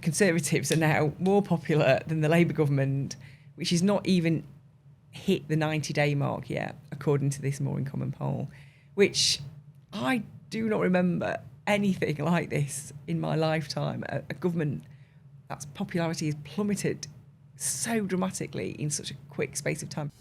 Conservatives are now more popular than the Labour government, which is not even hit the 90-day mark yet, according to this More in Common poll, which I do not remember anything like this in my lifetime. A government that's popularity has plummeted so dramatically in such a quick space of time.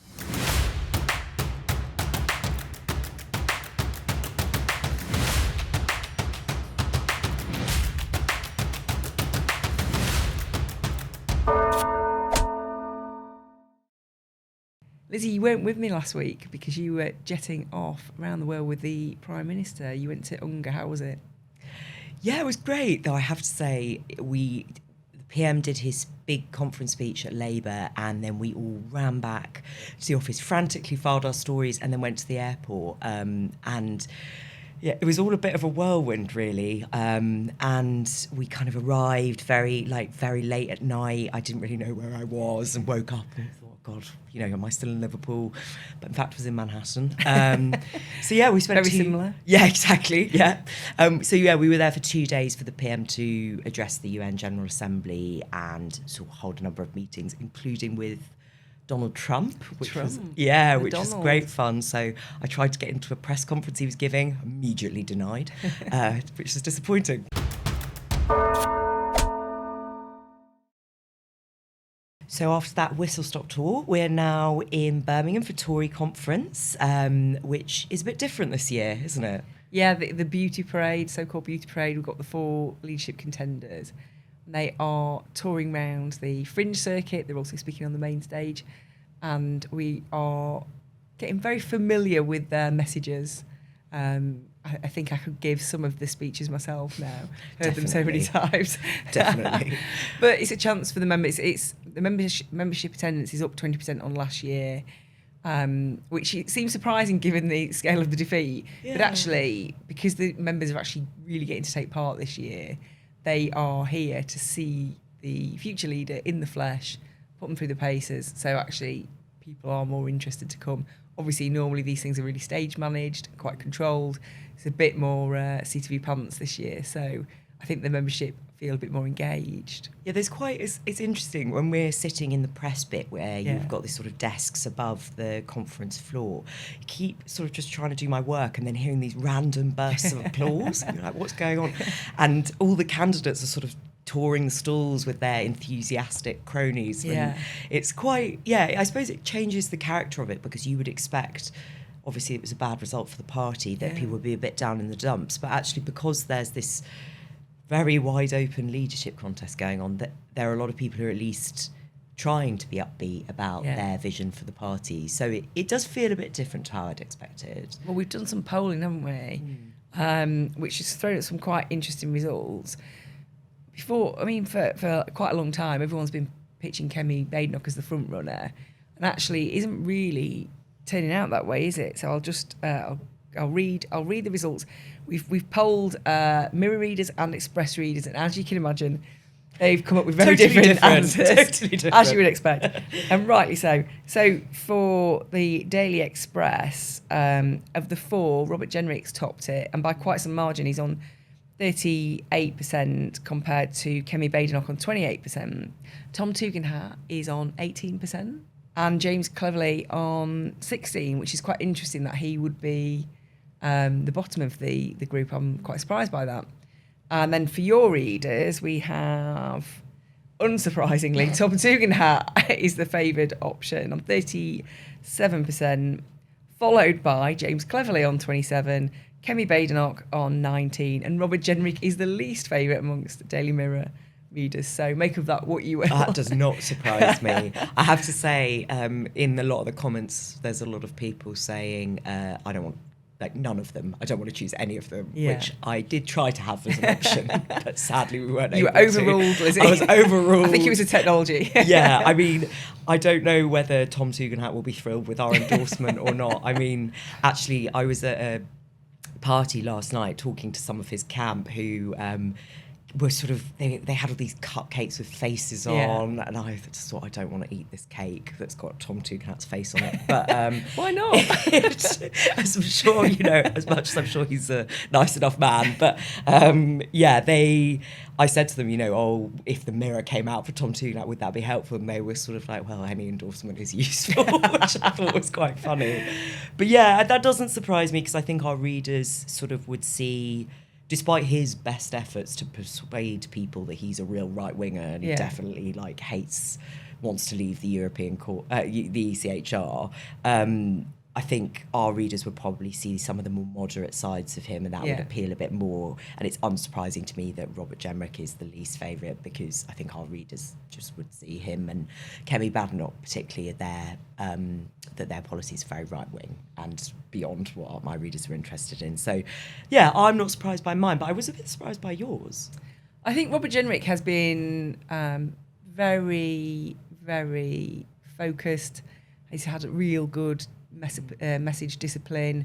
Lizzy, you weren't with me last week because you were jetting off around the world with the Prime Minister. You went to Ungar. How was it? Yeah, it was great, though I have to say the PM did his big conference speech at Labour, and then we all ran back to the office, frantically filed our stories, and then went to the airport. And yeah, it was all a bit of a whirlwind, really. And we kind of arrived very late at night. I didn't really know where I was, and woke up and thought, God, am I still in Liverpool? But in fact, I was in Manhattan. So yeah, we spent very similar. Yeah, exactly. Yeah. We were there for 2 days for the PM to address the UN General Assembly and sort of hold a number of meetings, including with Donald Trump, which was great fun. So I tried to get into a press conference he was giving, immediately denied, which is disappointing. So after that whistle-stop tour, we're now in Birmingham for Tory conference, which is a bit different this year, isn't it? Yeah, the beauty parade, so-called beauty parade, we've got the 4 leadership contenders. They are touring around the fringe circuit. They're also speaking on the main stage. And we are getting very familiar with their messages. I think I could give some of the speeches myself now. Heard them so many times. Definitely. But it's a chance for the members. It's the membership attendance is up 20% on last year, which seems surprising given the scale of the defeat. Yeah. But actually, because the members are actually really getting to take part this year, they are here to see the future leader in the flesh, put them through the paces. So actually, people are more interested to come. Obviously, normally these things are really stage managed, quite controlled. It's a bit more seat of your pants this year. So I think the membership feel a bit more engaged. Yeah, it's interesting when we're sitting in the press bit where you've got this sort of desks above the conference floor. You keep sort of just trying to do my work and then hearing these random bursts of applause. And you're like, what's going on? And all the candidates are sort of touring the stalls with their enthusiastic cronies. Yeah. And it's quite, I suppose it changes the character of it, because you would expect, obviously it was a bad result for the party, that people would be a bit down in the dumps. But actually, because there's this very wide open leadership contest going on, that there are a lot of people who are at least trying to be upbeat about their vision for the party. So it does feel a bit different to how I'd expected. Well, we've done some polling, haven't we? Which has thrown up some quite interesting results. For quite a long time, everyone's been pitching Kemi Badenoch as the front runner, and actually isn't really turning out that way, is it? So I'll just I'll read the results. We've polled Mirror readers and Express readers, and as you can imagine, they've come up with very different answers, totally different, as you would expect, and rightly so. So for the Daily Express, of the 4, Robert Jenrick's topped it, and by quite some margin. He's on 38% compared to Kemi Badenoch on 28%. Tom Tugendhat is on 18%, and James Cleverly on 16%, which is quite interesting that he would be the bottom of the group. I'm quite surprised by that. And then for your readers, we have, unsurprisingly, Tom Tugendhat is the favoured option on 37%, followed by James Cleverly on 27%, Kemi Badenoch on 19%, and Robert Jenrick is the least favourite amongst Daily Mirror readers. So make of that what you will. That does not surprise me. I have to say, in a lot of the comments, there's a lot of people saying, I don't want, none of them. I don't want to choose any of them, which I did try to have as an option, but sadly we weren't able to. You were overruled, Lizzy. I was overruled. I think it was a technology. Yeah, I mean, I don't know whether Tom Tugendhat will be thrilled with our endorsement or not. I mean, actually, I was at a party last night talking to some of his camp who were sort of, they had all these cupcakes with faces on, and I just thought, I don't want to eat this cake that's got Tom Tugendhat's face on it. But why not? As I'm sure, as much as I'm sure he's a nice enough man. But I said to them, oh, if the mirror came out for Tom Tugendhat, would that be helpful? And they were sort of like, well, any endorsement is useful, which I thought was quite funny. But yeah, that doesn't surprise me, because I think our readers sort of would see, despite his best efforts to persuade people that he's a real right-winger and he definitely wants to leave the European Court, the ECHR, I think our readers would probably see some of the more moderate sides of him, and that would appeal a bit more. And it's unsurprising to me that Robert Jenrick is the least favourite, because I think our readers just would see him and Kemi Badenoch particularly that their policies are very right-wing and beyond what my readers are interested in. So, yeah, I'm not surprised by mine, but I was a bit surprised by yours. I think Robert Jenrick has been very, very focused. He's had a real good message discipline.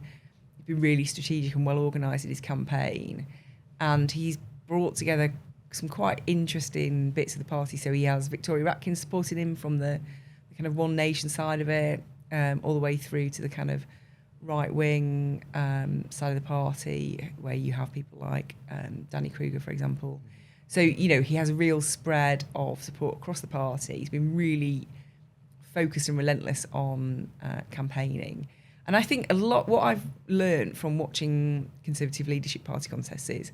He's been really strategic and well organised in his campaign, and he's brought together some quite interesting bits of the party. So he has Victoria Atkins supporting him from the kind of One Nation side of it, all the way through to the kind of right-wing side of the party, where you have people like Danny Kruger, for example. So, he has a real spread of support across the party. He's been really focused and relentless on campaigning. And I think a lot, what I've learned from watching Conservative leadership party contests is,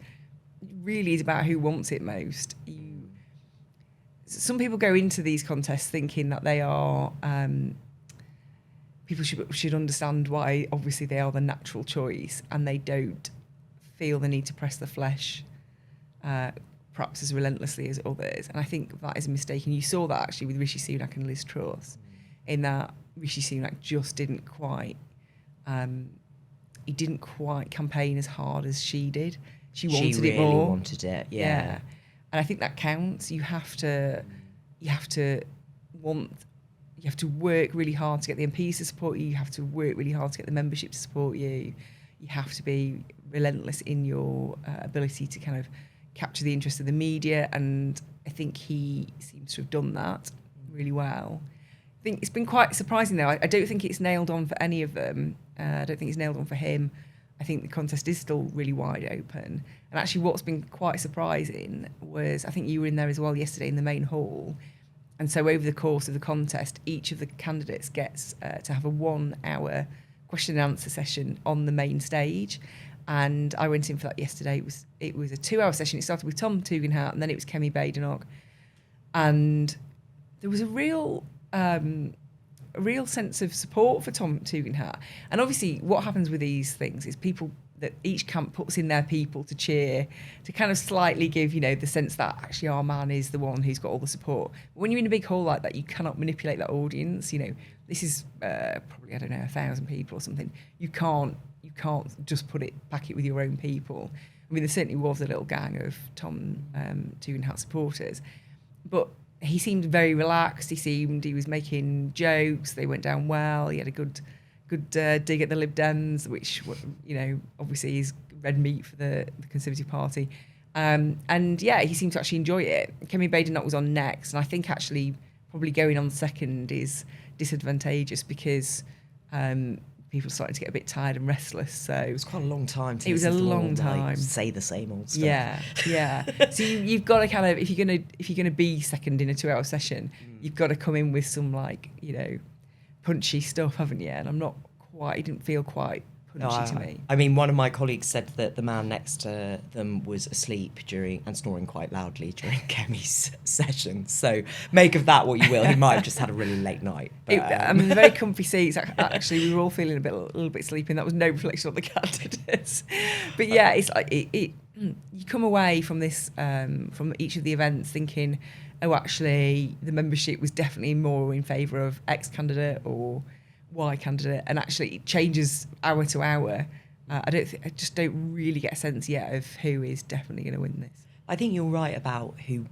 it really is about who wants it most. Some people go into these contests thinking that they are, people should understand why obviously they are the natural choice, and they don't feel the need to press the flesh perhaps as relentlessly as others. And I think that is a mistake. And you saw that actually with Rishi Sunak and Liz Truss, in that Rishi Sunak just didn't quite campaign as hard as she did. She wanted it more. She really wanted it, yeah. And I think that counts. You have to work really hard to get the MPs to support you. You have to work really hard to get the membership to support you. You have to be relentless in your ability to kind of capture the interest of the media. And I think he seems to have done that really well. I think it's been quite surprising, though. I don't think it's nailed on for any of them. I don't think it's nailed on for him. I think the contest is still really wide open. And actually what's been quite surprising was, I think you were in there as well yesterday in the main hall. And so over the course of the contest, each of the candidates gets to have a 1 hour question and answer session on the main stage. And I went in for that yesterday. It was a 2 hour session. It started with Tom Tugendhat, and then it was Kemi Badenoch. And there was a real sense of support for Tom Tugendhat. And obviously what happens with these things is people, that each camp puts in their people to cheer, to kind of slightly give, the sense that actually our man is the one who's got all the support. But when you're in a big hall like that, you cannot manipulate that audience. This is probably, 1,000 people or something. You can't just pack it with your own people. I mean, there certainly was a little gang of Tom Tugendhat supporters, but he seemed very relaxed. He was making jokes. They went down well. He had a good dig at the Lib Dems, which, obviously is red meat for the Conservative Party. And yeah, he seemed to actually enjoy it. Kemi Badenoch was on next, and I think actually probably going on second is disadvantageous, because people started to get a bit tired and restless. So it was quite a long time to say the same old stuff. Yeah. So you've got to kind of, if you're gonna be second in a 2 hour session, you've got to come in with some punchy stuff, haven't you? And it didn't feel quite punchy to me. I mean, one of my colleagues said that the man next to them was asleep and snoring quite loudly during Kemi's session. So make of that what you will. He might have just had a really late night. But, the very comfy seats. Actually, we were all feeling a little bit sleepy, and that was no reflection on the candidates. But yeah, it's like you come away from this, from each of the events, thinking, oh, actually, the membership was definitely more in favour of X candidate or Y candidate, and actually it changes hour to hour. I just don't really get a sense yet of who is definitely going to win this. I think you're right about who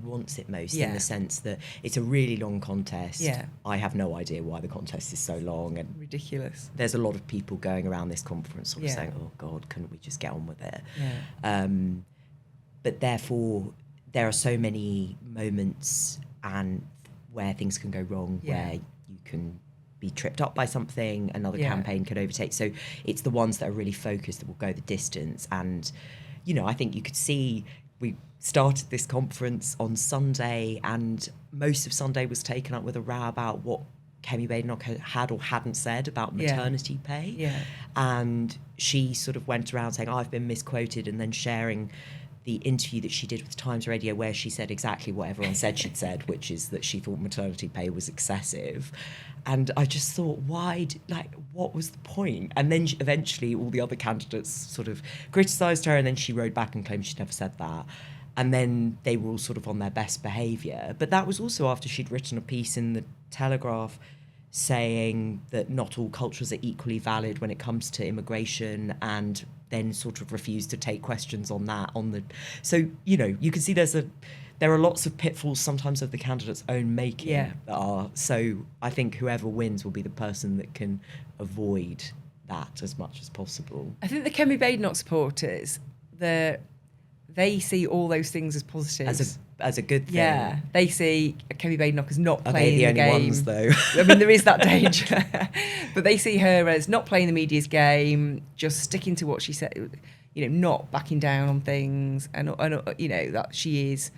wants it most, in the sense that it's a really long contest. Yeah. I have no idea why the contest is so long, and ridiculous. There's a lot of people going around this conference sort of saying, "Oh God, couldn't we just get on with it?" Yeah. but therefore there are so many moments and where things can go wrong, where you can be tripped up by something, another campaign could overtake. So it's the ones that are really focused that will go the distance. And, you know, I think you could see we started this conference on Sunday and most of Sunday was taken up with a row about what Kemi Badenoch had or hadn't said about maternity pay. Yeah. And she sort of went around saying, I've been misquoted, and then sharing the interview that she did with Times Radio where she said exactly what everyone said she'd said, which is that she thought maternity pay was excessive. And I just thought, what was the point? And then eventually all the other candidates sort of criticised her, and then she rode back and claimed she'd never said that. And then they were all sort of on their best behaviour. But that was also after she'd written a piece in the Telegraph saying that not all cultures are equally valid when it comes to immigration, and then sort of refused to take questions on that. So, you know, you can see there are lots of pitfalls sometimes of the candidate's own making that are. So I think whoever wins will be the person that can avoid that as much as possible. I think the Kemi Badenoch supporters, they see all those things as positives. As a good thing. Yeah, they see Kemi Badenoch as not playing the game. Are they the only ones, though? I mean, there is that danger. But they see her as not playing the media's game, just sticking to what she said, you know, not backing down on things, and you know, that she is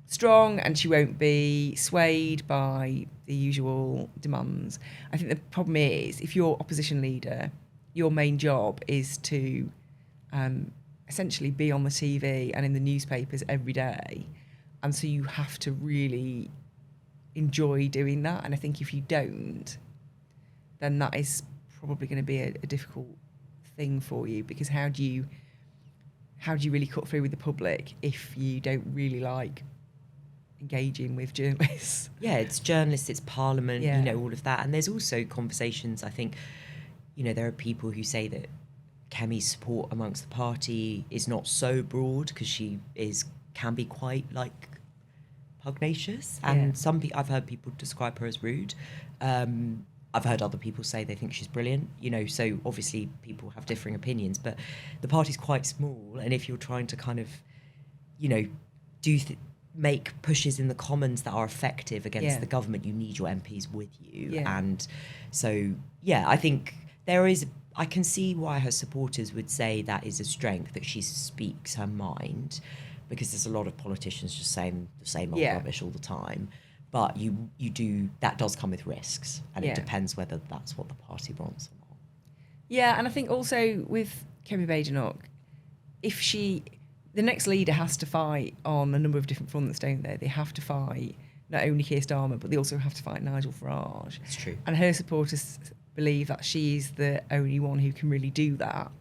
strong and she won't be swayed by the usual demands. I think the problem is, if you're opposition leader, your main job is to essentially be on the TV and in the newspapers every day. And so you have to really enjoy doing that. And I think if you don't, then that is probably going to be a difficult thing for you, because how do you really cut through with the public if you don't really like engaging with journalists? Yeah, it's journalists, it's Parliament, you know, all of that. And there's also conversations, I think, you know, there are people who say that Kemi's support amongst the party is not so broad because she can be quite like pugnacious, and I've heard people describe her as rude. I've heard other people say they think she's brilliant, you know, so obviously people have differing opinions, but the party's quite small, and if you're trying to kind of, you know, make pushes in the Commons that are effective against the government, you need your MPs with you. And so I think I can see why her supporters would say that is a strength, that she speaks her mind, because there's a lot of politicians just saying the same old rubbish all the time. But that does come with risks, and it depends whether that's what the party wants or not. Yeah, and I think also with Kemi Badenoch, the next leader has to fight on a number of different fronts, don't they? They have to fight not only Keir Starmer, but they also have to fight Nigel Farage. It's true. And her supporters believe that she's the only one who can really do that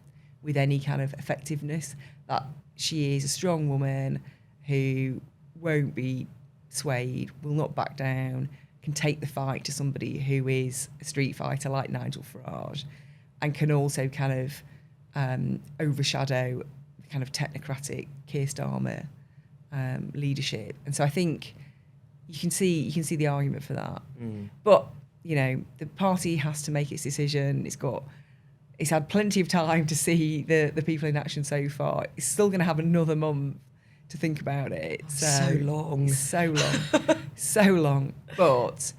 with any kind of effectiveness, that she is a strong woman who won't be swayed, will not back down, can take the fight to somebody who is a street fighter like Nigel Farage, and can also kind of overshadow the kind of technocratic Keir Starmer leadership. And so I think you can see the argument for that. But you know, the party has to make its decision. It's had plenty of time to see the people in action so far. It's still going to have another month to think about it. So long. So long. But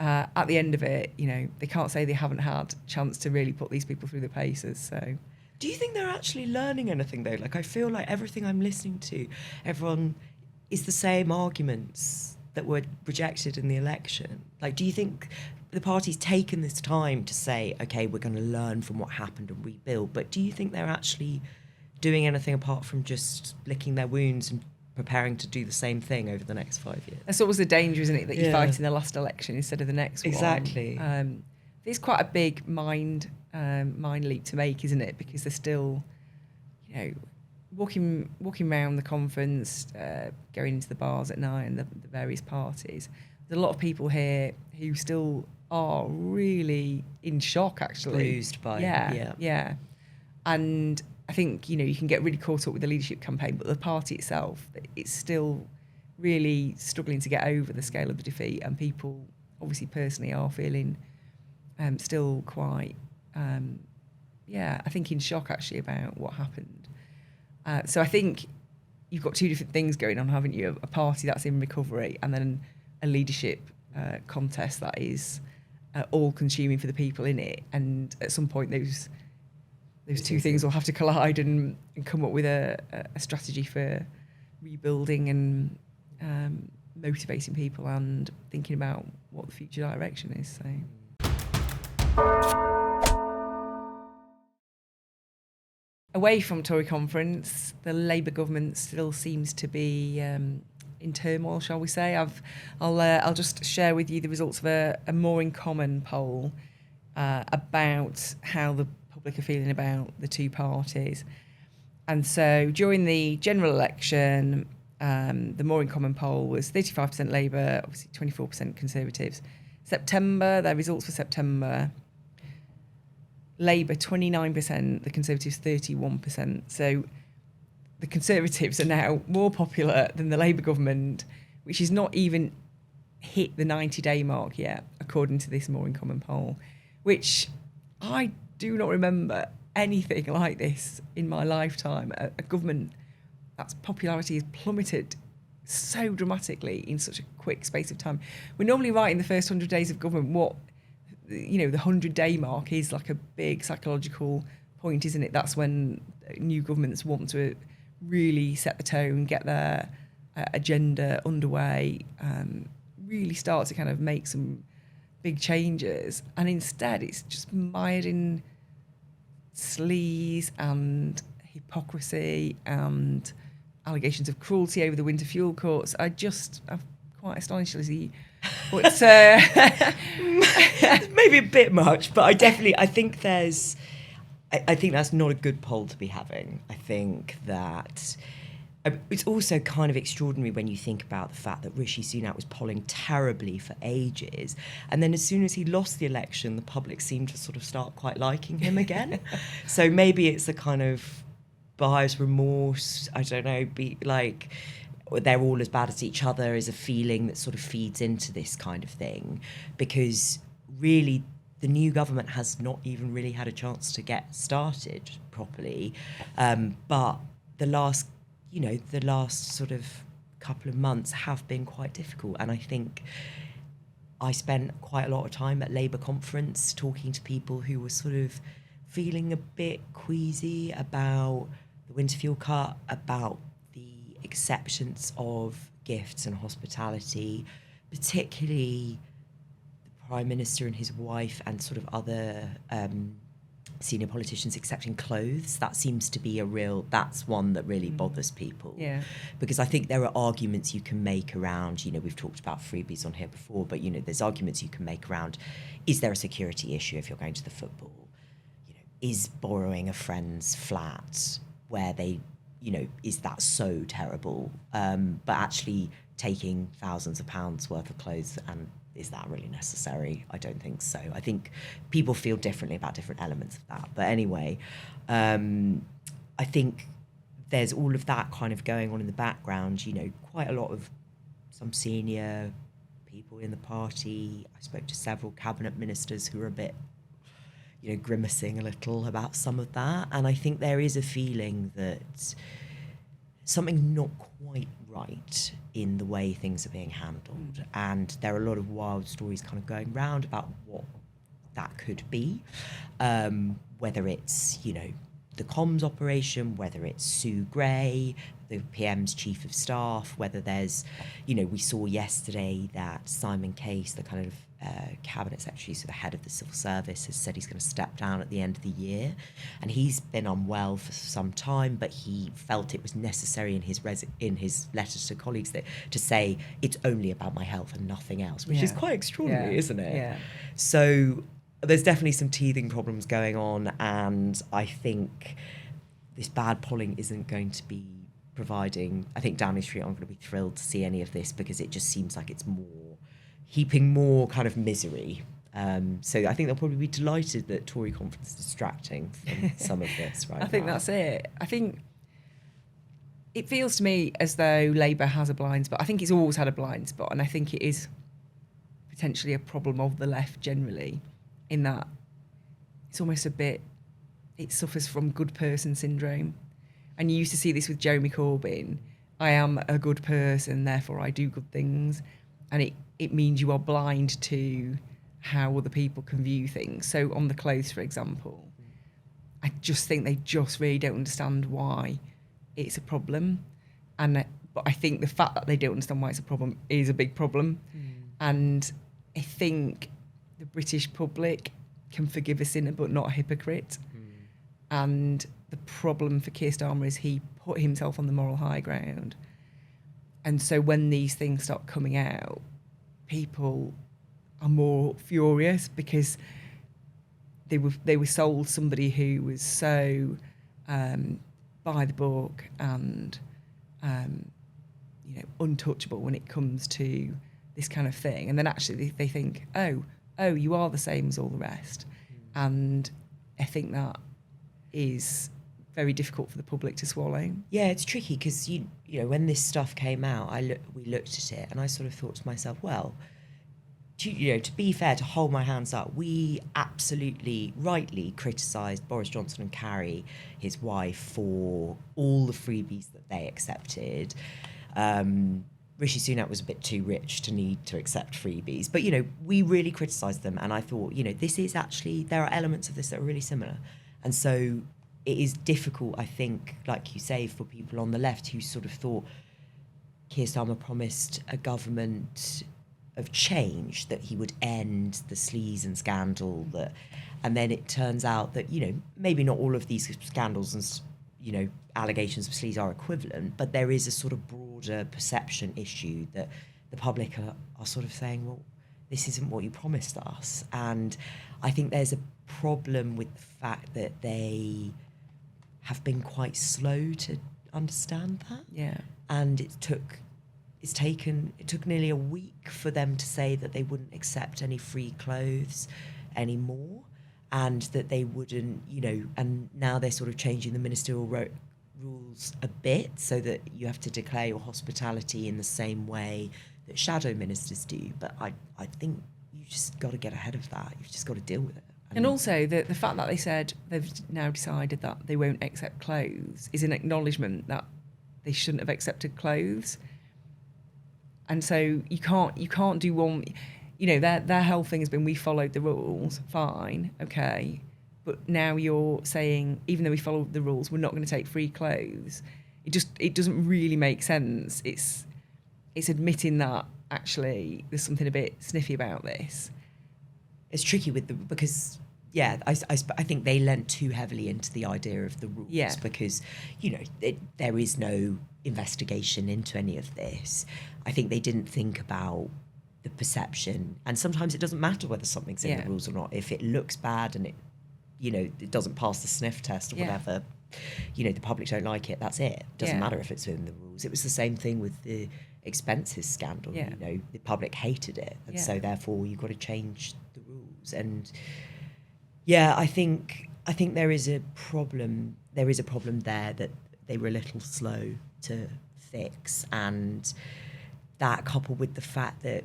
at the end of it, you know, they can't say they haven't had a chance to really put these people through the paces. So, do you think they're actually learning anything though? Like, I feel like everything I'm listening to, everyone is the same arguments that were rejected in the election. Like, do you think the party's taken this time to say, okay, we're going to learn from what happened and rebuild, but do you think they're actually doing anything apart from just licking their wounds and preparing to do the same thing over the next 5 years? That's always the danger, isn't it, that you fight in the last election instead of the next one. Exactly. It's quite a big mind leap to make, isn't it? Because they're still, you know, walking around the conference, going into the bars at night and the various parties. There's a lot of people here who still are really in shock, actually. Bruised by yeah. And I think, you know, you can get really caught up with the leadership campaign, but the party itself, it's still really struggling to get over the scale of the defeat, and people obviously personally are feeling still quite, I think in shock actually about what happened. So I think you've got two different things going on, haven't you? A party that's in recovery, and then a leadership contest that is all consuming for the people in it. And at some point, those two things will have to collide and come up with a strategy for rebuilding and motivating people and thinking about what the future direction is. So. Away from Tory conference, the Labour government still seems to be in turmoil, shall we say. I'll just share with you the results of a More in Common poll about how the public are feeling about the two parties. And so during the general election, the More in Common poll was 35% Labour, obviously 24% Conservatives. September, their results for September, Labour 29%, the Conservatives 31%. So the Conservatives are now more popular than the Labour government, which is not even hit the 90-day mark yet, according to this More in Common poll, which I do not remember anything like this in my lifetime. A government that's popularity has plummeted so dramatically in such a quick space of time. We're normally right in the first 100 days of government. The 100-day mark is like a big psychological point, isn't it? That's when new governments want to really set the tone, get their agenda underway, really start to kind of make some big changes. And instead, it's just mired in sleaze and hypocrisy and allegations of cruelty over the winter fuel courts. I'm quite astonished, Lizzy. But maybe a bit much, but I think that's not a good poll to be having. I think that it's also kind of extraordinary when you think about the fact that Rishi Sunak was polling terribly for ages, and then as soon as he lost the election, the public seemed to sort of start quite liking him again. So maybe it's a kind of buyer's remorse. I don't know. Be like, they're all as bad as each other is a feeling that sort of feeds into this kind of thing, because really the new government has not even really had a chance to get started properly. But the last sort of couple of months have been quite difficult. And I think I spent quite a lot of time at Labour conference talking to people who were sort of feeling a bit queasy about the winter fuel cut, about the acceptance of gifts and hospitality, particularly the Prime Minister and his wife and sort of other senior politicians accepting clothes. That seems to be that's one that really bothers people. Yeah. Because I think there are arguments you can make around, we've talked about freebies on here before, but, there's arguments you can make around, is there a security issue if you're going to the football? Is borrowing a friend's flat where they, is that so terrible? But actually taking thousands of pounds worth of clothes, and is that really necessary? I don't think so. I think people feel differently about different elements of that. But anyway, I think there's all of that kind of going on in the background, quite a lot of some senior people in the party. I spoke to several cabinet ministers who are a bit, grimacing a little about some of that. And I think there is a feeling that something's not quite right in the way things are being handled. And there are a lot of wild stories kind of going round about what that could be, whether it's, the comms operation, whether it's Sue Gray, the PM's chief of staff, whether there's, we saw yesterday that Simon Case, the kind of cabinet secretary, so the head of the civil service, has said he's going to step down at the end of the year, and he's been unwell for some time, but he felt it was necessary in his letters to colleagues to say it's only about my health and nothing else, which is quite extraordinary, isn't it? Yeah. So there's definitely some teething problems going on, and I think this bad polling isn't going to be providing. I think Downing Street aren't going to be thrilled to see any of this, because it just seems like it's heaping more kind of misery. So I think they'll probably be delighted that Tory conference is distracting from some of this right now. I think that's it. I think it feels to me as though Labour has a blind spot. I think it's always had a blind spot, and I think it is potentially a problem of the left generally, in that it's almost it suffers from good person syndrome. And you used to see this with Jeremy Corbyn, I am a good person, therefore I do good things, and it means you are blind to how other people can view things. So on the clothes, for example, I just think they just really don't understand why it's a problem, but I think the fact that they don't understand why it's a problem is a big problem, and I think the British public can forgive a sinner but not a hypocrite. And the problem for Keir Starmer is he put himself on the moral high ground. And so when these things start coming out, people are more furious because they were sold somebody who was so by the book and untouchable when it comes to this kind of thing. And then actually they think, oh, you are the same as all the rest. And I think that is very difficult for the public to swallow. Yeah, it's tricky because you know when this stuff came out, we looked at it and I sort of thought to myself, well, to be fair, to hold my hands up, we absolutely rightly criticised Boris Johnson and Carrie, his wife, for all the freebies that they accepted. Rishi Sunak was a bit too rich to need to accept freebies, but we really criticised them, and I thought this is actually, there are elements of this that are really similar. And so it is difficult, I think, like you say, for people on the left who sort of thought Keir Starmer promised a government of change, that he would end the sleaze and scandal, and then it turns out that, maybe not all of these scandals and, allegations of sleaze are equivalent, but there is a sort of broader perception issue that the public are sort of saying, well, this isn't what you promised us. And I think there's a problem with the fact that they have been quite slow to understand that. Yeah. And it took nearly a week for them to say that they wouldn't accept any free clothes anymore, and that they wouldn't, and now they're sort of changing the ministerial rules a bit so that you have to declare your hospitality in the same way that shadow ministers do. But I think you just got to get ahead of that. You've just got to deal with it. And also the fact that they said they've now decided that they won't accept clothes is an acknowledgement that they shouldn't have accepted clothes. And so you can't do one. Their whole thing has been, we followed the rules, fine, okay, but now you're saying, even though we followed the rules, we're not going to take free clothes. It doesn't really make sense. It's admitting that actually there's something a bit sniffy about this. It's tricky because I think they lent too heavily into the idea of the rules, because there is no investigation into any of this. I think they didn't think about the perception, and sometimes it doesn't matter whether something's in the rules or not. If it looks bad and it doesn't pass the sniff test or whatever, the public don't like it, that's it. Doesn't matter if it's within the rules. It was the same thing with the expenses scandal. The public hated it, and so therefore you've got to change the rules. And I think there is a problem there that they were a little slow to fix, and that coupled with the fact that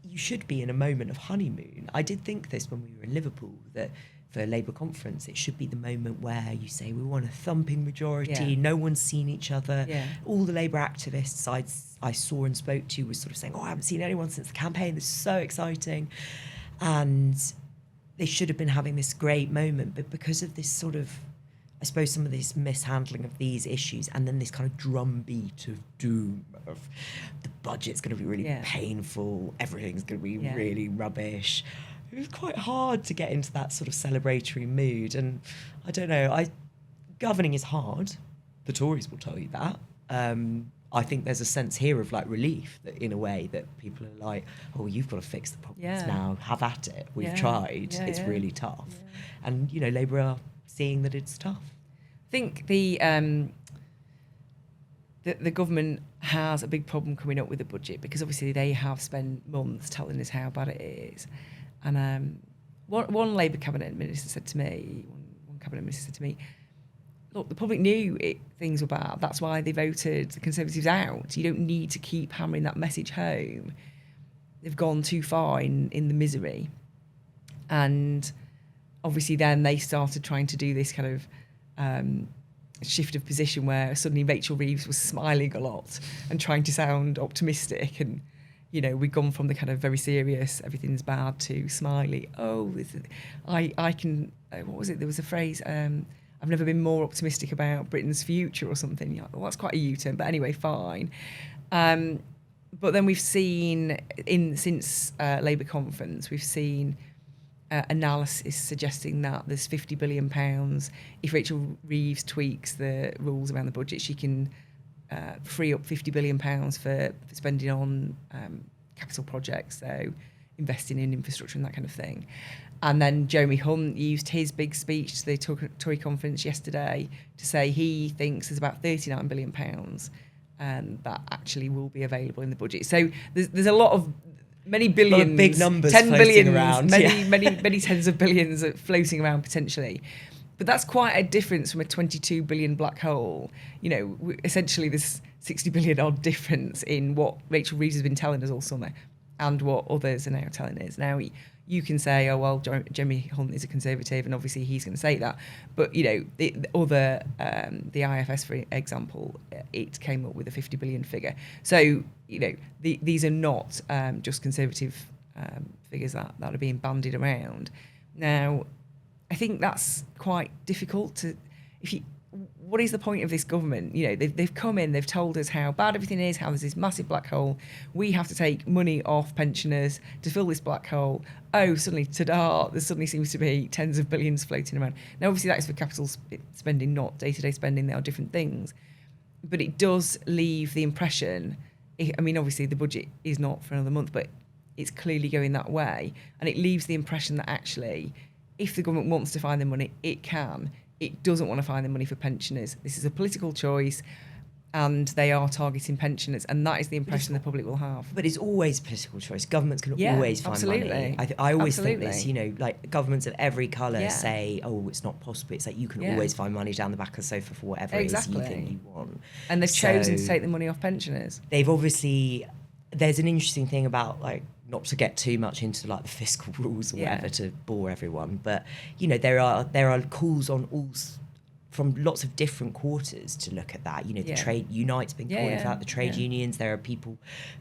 you should be in a moment of honeymoon. I did think this when we were in Liverpool, that for a Labour conference, it should be the moment where you say, we want a thumping majority, no one's seen each other. All the Labour activists I saw and spoke to was sort of saying, I haven't seen anyone since the campaign, this is so exciting. And they should have been having this great moment, but because of this sort of, I suppose, some of this mishandling of these issues, and then this kind of drumbeat of doom of the budget's going to be really painful, everything's going to be really rubbish. It was quite hard to get into that sort of celebratory mood. And I don't know, governing is hard. The Tories will tell you that. I think there's a sense here of like relief, that in a way that people are like, oh, you've got to fix the problems now, have at it. We've tried. It's really tough. And, Labour are seeing that it's tough. I think the government has a big problem coming up with the budget, because obviously they have spent months telling us how bad it is. And one Labour cabinet minister said to me, look, the public knew things were bad. That's why they voted the Conservatives out. You don't need to keep hammering that message home. They've gone too far in the misery. And obviously then they started trying to do this kind of shift of position where suddenly Rachel Reeves was smiling a lot and trying to sound optimistic, and we'd gone from the kind of very serious, everything's bad, to smiley. I can. What was it? There was a phrase. I've never been more optimistic about Britain's future or something. Well, that's quite a U-turn, but anyway, fine. But then we've seen since Labour conference, we've seen analysis suggesting that there's £50 billion. If Rachel Reeves tweaks the rules around the budget, she can free up £50 billion for spending on capital projects, so investing in infrastructure and that kind of thing. And then Jeremy Hunt used his big speech to the Tory conference yesterday to say he thinks there's about £39 billion that actually will be available in the budget. So there's a lot of many billions, big numbers 10 billions, around, many tens of billions floating around potentially. But that's quite a difference from a 22 billion black hole. Essentially there's 60 billion odd difference in what Rachel Reeves has been telling us all summer and what others are now telling us. Now, you can say, oh, well, Jeremy Hunt is a Conservative and obviously he's going to say that. But, the IFS, for example, it came up with a 50 billion figure. So, these are not just Conservative figures that are being bandied around. Now, I think that's quite difficult to... What is the point of this government? They've come in, they've told us how bad everything is, how there's this massive black hole. We have to take money off pensioners to fill this black hole. Oh, suddenly, ta-da, there suddenly seems to be tens of billions floating around. Now, obviously, that is for capital spending, not day-to-day spending. They are different things. But it does leave the impression... obviously, the budget is not for another month, but it's clearly going that way. And it leaves the impression that actually, if the government wants to find the money, it can. It doesn't want to find the money for pensioners. This is a political choice, and they are targeting pensioners, and that is the impression the public will have. But it's always a political choice. Governments can always find money. I always think this, like governments of every colour say, oh, it's not possible. It's like you can always find money down the back of the sofa for whatever it is you think you want. And they've chosen to take the money off pensioners. They've obviously... There's an interesting thing about, like, not to get too much into like the fiscal rules or whatever to bore everyone, but there are calls on all from lots of different quarters to look at that. The Trade Unite's been calling for that. The trade unions. There are people,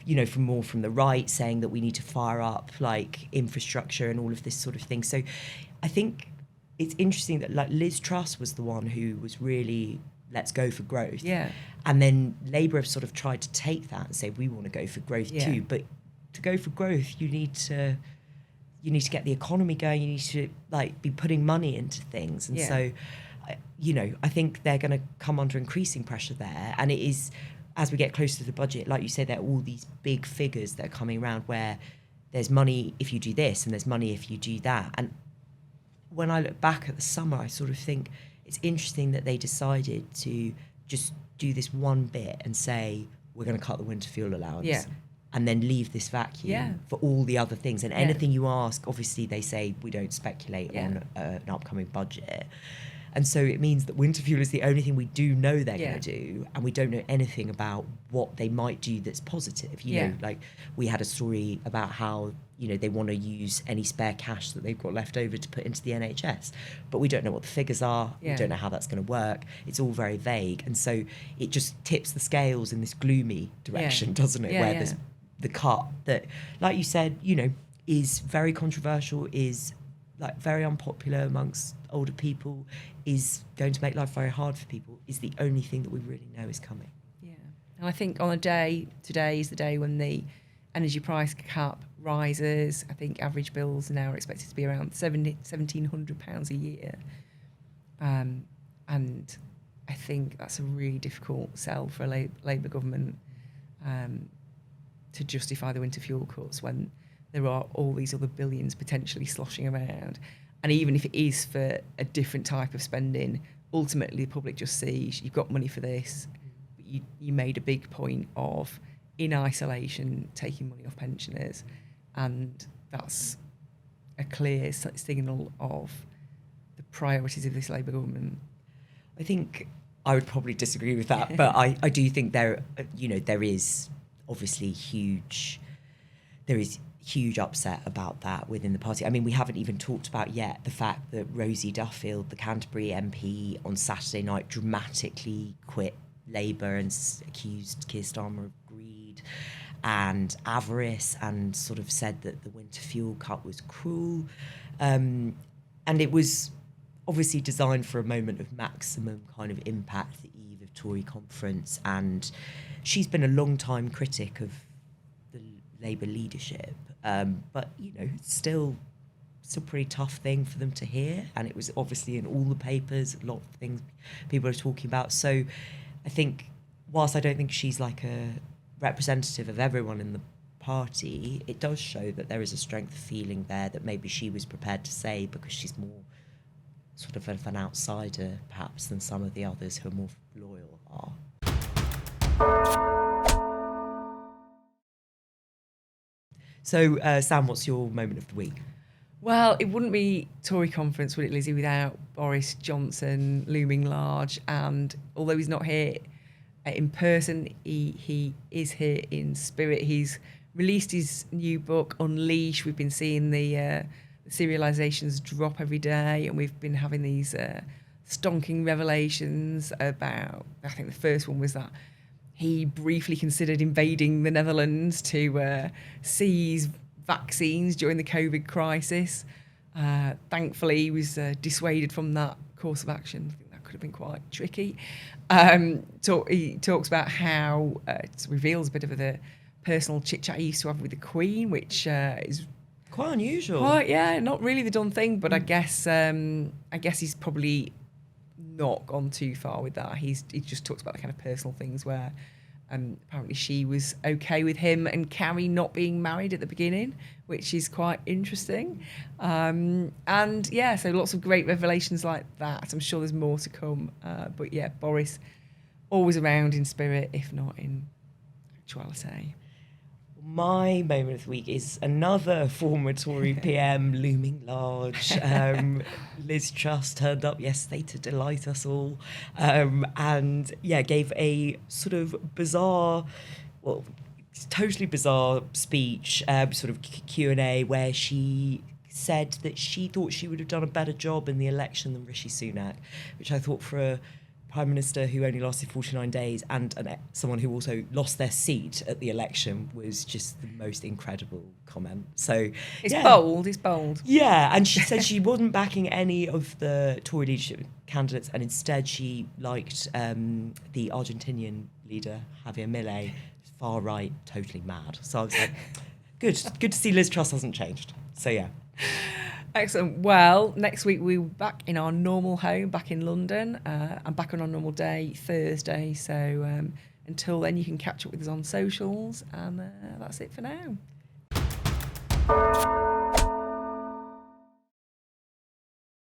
from the right saying that we need to fire up like infrastructure and all of this sort of thing. So, I think it's interesting that like Liz Truss was the one who was really let's go for growth. Yeah. And then Labour have sort of tried to take that and say we want to go for growth too, but to go for growth, you need to get the economy going. You need to like be putting money into things, and so, I think they're going to come under increasing pressure there. And it is, as we get closer to the budget, like you said, there are all these big figures that are coming around where there's money if you do this and there's money if you do that. And when I look back at the summer, I sort of think it's interesting that they decided to just do this one bit and say we're going to cut the winter fuel allowance. Yeah. And then leave this vacuum for all the other things. And anything you ask, obviously they say we don't speculate on an upcoming budget. And so it means that winter fuel is the only thing we do know they're going to do. And we don't know anything about what they might do that's positive. You know, like we had a story about how, they want to use any spare cash that they've got left over to put into the NHS. But we don't know what the figures are. We don't know how that's going to work. It's all very vague. And so it just tips the scales in this gloomy direction, doesn't it? Where there's the cut that, like you said, is very controversial, is like very unpopular amongst older people, is going to make life very hard for people, is the only thing that we really know is coming. Yeah. And I think today is the day when the energy price cap rises. I think average bills now are expected to be around £1,700 a year. And I think that's a really difficult sell for a Labour government to justify the winter fuel cuts when there are all these other billions potentially sloshing around. And even if it is for a different type of spending, ultimately the public just sees you've got money for this. But you made a big point of, in isolation, taking money off pensioners. And that's a clear signal of the priorities of this Labour government. I think I would probably disagree with that, but I do think there is obviously huge huge upset about that within the party. I mean, we haven't even talked about yet the fact that Rosie Duffield, the Canterbury MP, on Saturday night dramatically quit Labour and accused Keir Starmer of greed and avarice, and sort of said that the winter fuel cut was cruel. And it was obviously designed for a moment of maximum kind of impact, the eve of Tory conference. And she's been a long-time critic of the Labour leadership. But, you know, it's still a pretty tough thing for them to hear. And it was obviously in all the papers, a lot of things people are talking about. So I think, whilst I don't think she's like a representative of everyone in the party, it does show that there is a strength of feeling there that maybe she was prepared to say, because she's more sort of an outsider perhaps than some of the others who are more loyal are. So Sam, what's your moment of the week? Well, it wouldn't be Tory conference, would it, Lizzie, without Boris Johnson looming large. And although he's not here in person, he is here in spirit. He's released his new book, Unleash. We've been seeing the serializations drop every day, and we've been having these stonking revelations about, I think the first one was that he briefly considered invading the Netherlands to seize vaccines during the COVID crisis. Thankfully, he was dissuaded from that course of action. I think that could have been quite tricky. He talks about how it reveals a bit of the personal chit-chat he used to have with the Queen, which is quite unusual. Not really the done thing, but I guess he's probably not gone too far with that. He just talks about the kind of personal things where apparently she was okay with him and Carrie not being married at the beginning, which is quite interesting. So lots of great revelations like that. I'm sure there's more to come. But yeah, Boris always around in spirit, if not in actuality. My moment of the week is another former Tory PM looming large. Liz Truss turned up yesterday to delight us all, and gave a sort of bizarre, totally bizarre speech, sort of Q&A, where she said that she thought she would have done a better job in the election than Rishi Sunak, which I thought, for a Prime Minister who only lasted 49 days and someone who also lost their seat at the election, was just the most incredible comment. So it's bold. Yeah, and she said she wasn't backing any of the Tory leadership candidates, and instead she liked the Argentinian leader, Javier Milei, far right, totally mad. So I was like, good to see Liz Truss hasn't changed. So yeah. Excellent. Well, next week we're back in our normal home, back in London. I'm back on our normal day, Thursday. So until then, you can catch up with us on socials. And that's it for now.